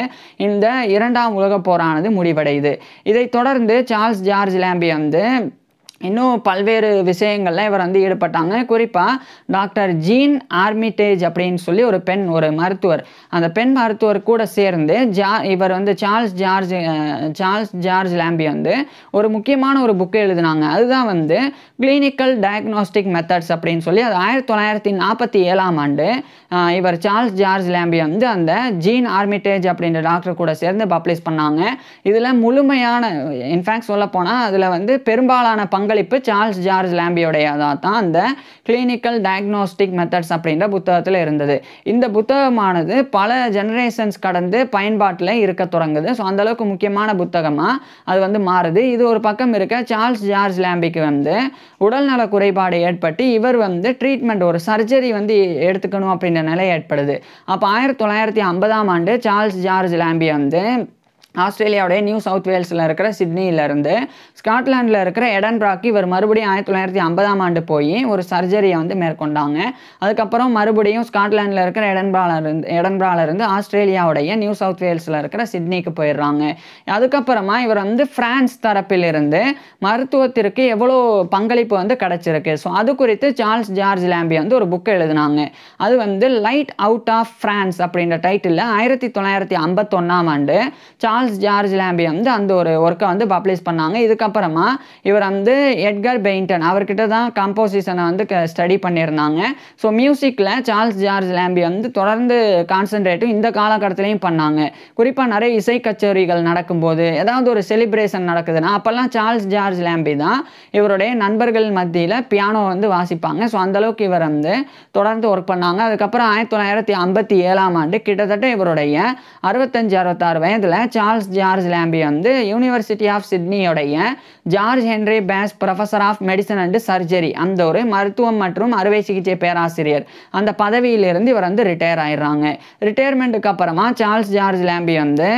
இந்த 2ஆம் உலகப் போரானது முடிவடையுது. இதைத் தொடர்ந்து சார்ல்ஸ் ஜார்ஜ் லாம்பி வந்து இன்னும் பல்வேறு விஷயங்கள்ல இவர் வந்து ஈடுபட்டாங்க. குறிப்பாக டாக்டர் ஜீன் ஆர்மிட்டேஜ் அப்படின்னு சொல்லி ஒரு மருத்துவர், அந்த பெண் மருத்துவர் கூட சேர்ந்து இவர் வந்து சார்ல்ஸ் ஜார்ஜ் லாம்பி வந்து ஒரு முக்கியமான ஒரு புக்கு எழுதினாங்க. அதுதான் வந்து கிளினிக்கல் டயக்னோஸ்டிக் மெத்தட்ஸ் அப்படின்னு சொல்லி, அது 1947ஆம் ஆண்டு இவர் சார்ல்ஸ் ஜார்ஜ் லாம்பி வந்து அந்த ஜீன் ஆர்மிட்டேஜ் அப்படின்ற டாக்டர் கூட சேர்ந்து பப்ளிஷ் பண்ணாங்க. இதில் முழுமையான, இன்ஃபேக்ட் சொல்ல போனால் அதில் வந்து பெரும்பாலான பங்களிப்பு சார்ல்ஸ் ஜார்ஜ் லாம்பியோடையதாக தான் அந்த கிளினிக்கல் டயக்னோஸ்டிக் மெத்தட்ஸ் அப்படின்ற புத்தகத்தில் இருந்தது. இந்த புத்தகமானது பல ஜெனரேஷன்ஸ் கடந்து பயன்பாட்டில் இருக்க தொடங்குது. ஸோ அந்தளவுக்கு முக்கியமான புத்தகமாக அது வந்து மாறுது. இது ஒரு பக்கம் இருக்க, சார்ல்ஸ் ஜார்ஜ் லாம்பிக்கு வந்து உடல்நல குறைபாடு ஏற்பட்டு இவர் வந்து ட்ரீட்மெண்ட், ஒரு சர்ஜரி வந்து எடுத்துக்கணும் அப்படின்ற நிலை ஏற்படுது. அப்போ 1950ஆம் ஆண்டு சார்ல்ஸ் ஜார்ஜ் லாம்பி வந்து ஆஸ்திரேலியாவுடைய நியூ சவுத் வேல்ஸில் இருக்கிற சிட்னியிலேருந்து ஸ்காட்லாண்டில் இருக்கிற எடன்பராக்கு இவர் மறுபடியும் 1950ஆம் ஆண்டு போய் ஒரு சர்ஜரியை வந்து மேற்கொண்டாங்க. அதுக்கப்புறம் மறுபடியும் ஸ்காட்லாண்டில் இருக்கிற எடன்பராலேருந்து ஆஸ்திரேலியாவுடைய நியூ சவுத் வேல்ஸில் இருக்கிற சிட்னிக்கு போயிடுறாங்க. அதுக்கப்புறமா இவர் வந்து பிரான்ஸ் தரப்பிலிருந்து மருத்துவத்திற்கு எவ்வளோ பங்களிப்பு வந்து கிடச்சிருக்கு, ஸோ அது குறித்து சார்ல்ஸ் ஜார்ஜ் லாம்பி வந்து ஒரு புக் எழுதினாங்க. அது வந்து லைட் அவுட் ஆஃப் பிரான்ஸ் அப்படின்ற டைட்டிலில் 1951ஆம் ஆண்டு சார்ல்ஸ் ஜார்ஜ் லாம்பி வந்து அந்த ஒரு ஒர்க்கை வந்து பப்ளிஷ் பண்ணாங்க. இதுக்கப்புறமா இவர் வந்து எட்கர் பெயின்டன் அவர்கிட்ட தான் கம்போசிஷனை வந்து ஸ்டடி பண்ணியிருந்தாங்க. ஸோ மியூசிக்கில் சார்ல்ஸ் ஜார்ஜ் லாம்பி வந்து தொடர்ந்து கான்சன்ட்ரேட்டும் இந்த காலகட்டத்திலையும் பண்ணாங்க. குறிப்பாக நிறைய இசை கச்சேரிகள் நடக்கும்போது, ஏதாவது ஒரு செலிப்ரேஷன் நடக்குதுன்னா அப்போல்லாம் சார்ல்ஸ் ஜார்ஜ் லாம்பி தான் இவருடைய நண்பர்கள் மத்தியில் பியானோ வந்து வாசிப்பாங்க. ஸோ அந்தளவுக்கு இவர் வந்து தொடர்ந்து ஒர்க் பண்ணாங்க. அதுக்கப்புறம் 1957ஆம் ஆண்டு கிட்டத்தட்ட இவருடைய 65-66 வயதில் சார்ல்ஸ் ஜார்ஜ் லாம்பி வந்து யூனிவர்சிட்டி ஆஃப் சிட்னியோடைய George Henry Bosch professor of medicine and Surgery, அந்த ஒரு மருத்துவம் மற்றும் அறுவை சிகிச்சை பேராசிரியர், அந்த பதவியிலிருந்து இவர் வந்து ரிட்டையர் ஆயிடுறாங்க. ரிட்டையர்மெண்ட்டுக்கு அப்புறமா சார்ல்ஸ் ஜார்ஜ் லாம்பி வந்து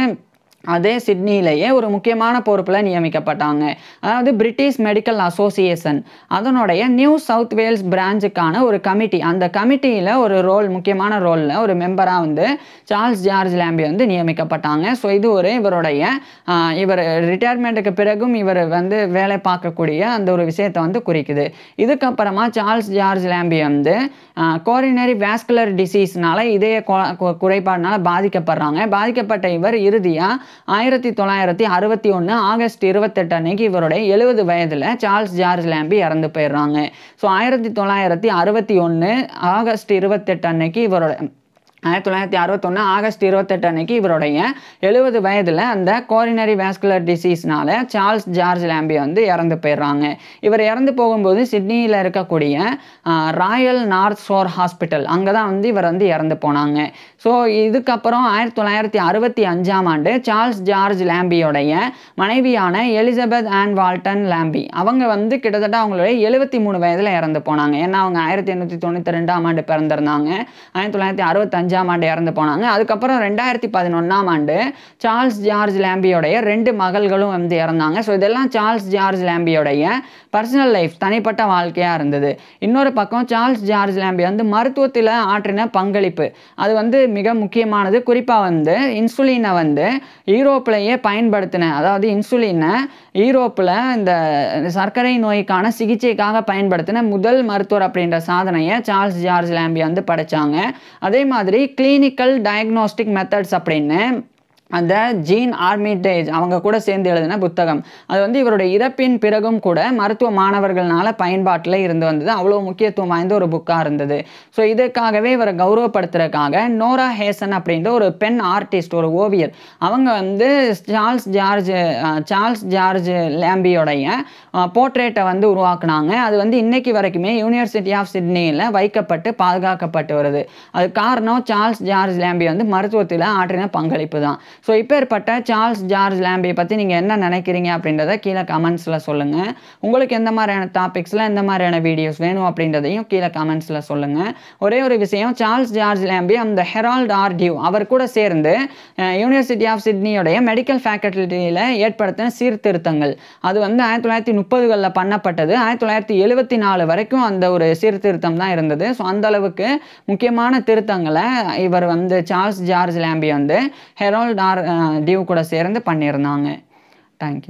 அதே சிட்னியிலேயே ஒரு முக்கியமான பொறுப்பில் நியமிக்கப்பட்டாங்க. அதாவது பிரிட்டிஷ் மெடிக்கல் அசோசியேஷன் அதனுடைய நியூ சவுத் வேல்ஸ் பிரான்ச்சுக்கான ஒரு கமிட்டி, அந்த கமிட்டியில் ஒரு முக்கியமான ரோலில் ஒரு மெம்பராக வந்து சார்ல்ஸ் ஜார்ஜ் லாம்பி வந்து நியமிக்கப்பட்டாங்க. ஸோ இது ஒரு இவர் ரிட்டையர்மெண்ட்டுக்கு பிறகும் இவர் வந்து வேலை பார்க்கக்கூடிய அந்த ஒரு விஷயத்தை வந்து குறிக்குது. இதுக்கப்புறமா சார்ல்ஸ் ஜார்ஜ் லாம்பி வந்து கோரினரி வாஸ்குலர் டிசீஸ்னால இதய குறைபாடுனால பாதிக்கப்பட்ட இவர் இறுதியாக 1961 ஆகஸ்ட் 28 அன்னைக்கு இவருடைய 70 வயதில் சார்ல்ஸ் ஜார்ஜ் லாம்பி இறந்து போயிடுறாங்க. ஸோ 1961 ஆகஸ்ட் 28 அன்னைக்கு 1961 ஆகஸ்ட் 28 அன்னைக்கு இவருடைய 70 வயதில் அந்த கோரினரி வாஸ்குலர் டிசீஸ்னால சார்ல்ஸ் ஜார்ஜ் லாம்பி வந்து இறந்து போயிடுறாங்க. இவர் இறந்து போகும்போது சிட்னியில் இருக்கக்கூடிய ராயல் நார்த் ஷோர் ஹாஸ்பிட்டல் அங்கே தான் வந்து இவர் வந்து இறந்து போனாங்க. ஸோ இதுக்கப்புறம் 1965ஆம் ஆண்டு சார்ல்ஸ் ஜார்ஜ் லாம்பியோடைய மனைவியான எலிசபெத் ஆன் வால்டன் லாம்பி அவங்க வந்து கிட்டத்தட்ட அவங்களுடைய 73 வயதில் இறந்து போனாங்க. ஏன்னா அவங்க 1892ஆம் ஆண்டு பிறந்திருந்தாங்க, 1965ஆம் ஆண்டு இறந்து போனாங்க. அதுக்கப்புறம் 2011ஆம் ஆண்டு சார்ல்ஸ் ஜார்ஜ் லாம்பியோடைய 2 மகள்களும் வந்து இறந்தாங்க. ஸோ இதெல்லாம் சார்ல்ஸ் ஜார்ஜ் லாம்பியோடைய பர்சனல் லைஃப், தனிப்பட்ட வாழ்க்கையாக இருந்தது. இன்னொரு பக்கம் சார்ல்ஸ் ஜார்ஜ் லாம்பி வந்து மருத்துவத்தில் ஆற்றின பங்களிப்பு அது வந்து மிக முக்கியமானது. குறிப்பாக வந்து இன்சுலினை வந்து யூரோப்பிலேயே பயன்படுத்தின, அதாவது இன்சுலினை யூரோப்பில் இந்த சர்க்கரை நோய்க்கான சிகிச்சைக்காக பயன்படுத்தின முதல் மருத்துவர் அப்படின்ற சாதனையை சார்ல்ஸ் ஜார்ஜ் லாம்பி வந்து படைச்சாங்க. அதே மாதிரி கிளினிக்கல் டயக்னோஸ்டிக் மெத்தட்ஸ் அப்படின்னு அந்த ஜீன் ஆர்மிட்டேஜ் அவங்க கூட சேர்ந்து எழுதின புத்தகம் அது வந்து இவருடைய இறப்பின் பிறகும் கூட மருத்துவ மாணவர்களால் பயன்பாட்டில் இருந்து வந்தது. அவ்வளோ முக்கியத்துவம் வாய்ந்த ஒரு புக்காக இருந்தது. ஸோ இதுக்காகவே இவரை கௌரவப்படுத்துறதுக்காக நோரா ஹேசன் அப்படின்ற ஒரு பெண் ஆர்டிஸ்ட், ஒரு ஓவியர், அவங்க வந்து சார்ல்ஸ் ஜார்ஜ் லாம்பியோடைய போர்ட்ரேட்டை வந்து உருவாக்குனாங்க. அது வந்து இன்னைக்கு வரைக்குமே யூனிவர்சிட்டி ஆஃப் சிட்னியில் வைக்கப்பட்டு பாதுகாக்கப்பட்டு வருது. அது காரணம் சார்ல்ஸ் ஜார்ஜ் லாம்பி வந்து மருத்துவத்தில் ஆற்றின பங்களிப்பு தான். ஸோ இப்பேற்பட்ட சார்ல்ஸ் ஜார்ஜ் லாம்பியை பற்றி நீங்கள் என்ன நினைக்கிறீங்க அப்படின்றத கீழே கமெண்ட்ஸில் சொல்லுங்கள். உங்களுக்கு எந்த மாதிரியான டாபிக்ஸில் எந்த மாதிரியான வீடியோஸ் வேணும் அப்படின்றதையும் கீழே கமெண்ட்ஸில் சொல்லுங்கள். ஒரே ஒரு விஷயம், சார்ல்ஸ் ஜார்ஜ் லாம்பி அந்த ஹெரால்ட் ஆர் டியூ அவர் கூட சேர்ந்து யூனிவர்சிட்டி ஆஃப் சிட்னியோடைய மெடிக்கல் ஃபேக்கல்ட்டியில் ஏற்படுத்தின சீர்திருத்தங்கள் அது வந்து 1930களில் பண்ணப்பட்டது. 1974 வரைக்கும் அந்த ஒரு சீர்திருத்தம் தான் இருந்தது. ஸோ அந்த அளவுக்கு முக்கியமான திருத்தங்களை இவர் வந்து சார்ல்ஸ் ஜார்ஜ் லாம்பி வந்து ஹெரால்ட் ஆர் டியூ கூட சேர்ந்து பண்ணியிருந்தாங்க. தேங்க்யூ.